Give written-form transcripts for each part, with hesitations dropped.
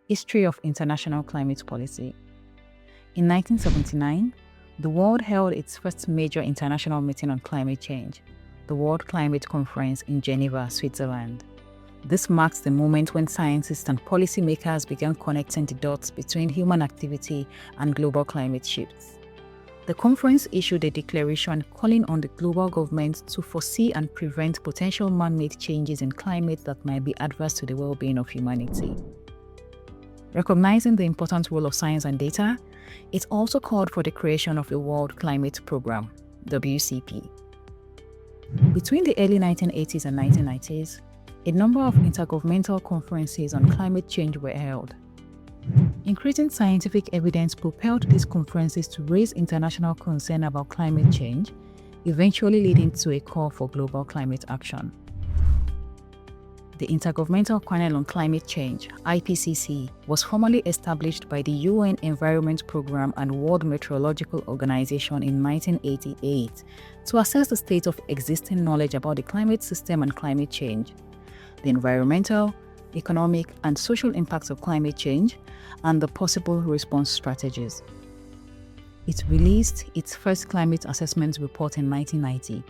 History of International Climate Policy. In 1979, the world held its first major international meeting on climate change, the World Climate Conference in Geneva, Switzerland. This marks the moment when scientists and policymakers began connecting the dots between human activity and global climate shifts. The conference issued a declaration calling on the global government to foresee and prevent potential man-made changes in climate that might be adverse to the well-being of humanity. Recognizing the important role of science and data, it also called for the creation of a World Climate Programme, WCP. Between the early 1980s and 1990s, a number of intergovernmental conferences on climate change were held. Increasing scientific evidence propelled these conferences to raise international concern about climate change, eventually leading to a call for global climate action. The Intergovernmental Panel on Climate Change, IPCC, was formally established by the UN Environment Programme and World Meteorological Organization in 1988 to assess the state of existing knowledge about the climate system and climate change, the environmental, economic, and social impacts of climate change, and the possible response strategies. It released its first climate assessment report in 1990,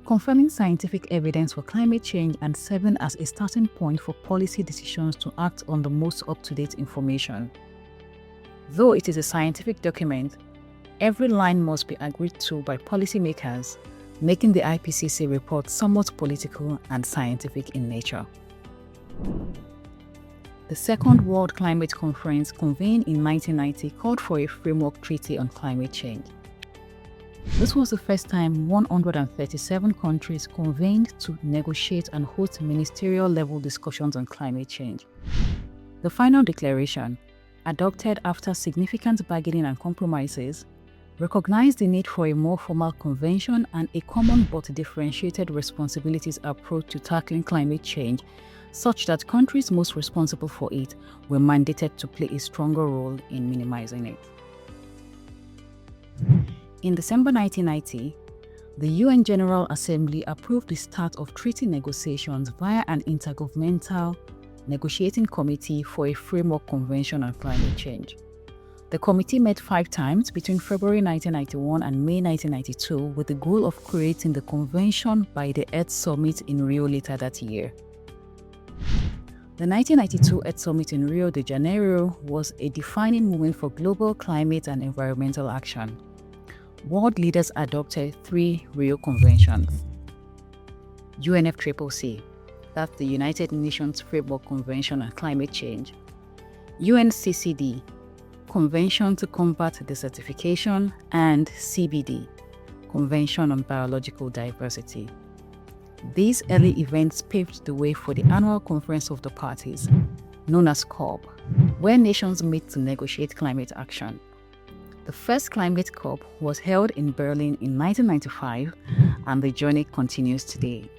confirming scientific evidence for climate change and serving as a starting point for policy decisions to act on the most up-to-date information. Though it is a scientific document, every line must be agreed to by policymakers, making the IPCC report somewhat political and scientific in nature. The Second World Climate Conference, convened in 1990, called for a framework treaty on climate change. This was the first time 137 countries convened to negotiate and host ministerial-level discussions on climate change. The final declaration, adopted after significant bargaining and compromises, recognized the need for a more formal convention and a common but differentiated responsibilities approach to tackling climate change, such that countries most responsible for it were mandated to play a stronger role in minimizing it. In December 1990, the UN General Assembly approved the start of treaty negotiations via an intergovernmental negotiating committee for a framework convention on climate change. The committee met 5 times between February 1991 and May 1992 with the goal of creating the convention by the Earth Summit in Rio later that year. The 1992 Earth Summit in Rio de Janeiro was a defining moment for global climate and environmental action. World leaders adopted 3 Rio Conventions. UNFCCC, that's the United Nations Framework Convention on Climate Change. UNCCD, Convention to Combat Desertification, and CBD, Convention on Biological Diversity. These early events paved the way for the annual Conference of the Parties, known as COP, where nations meet to negotiate climate action. The first Climate COP was held in Berlin in 1995, and the journey continues today.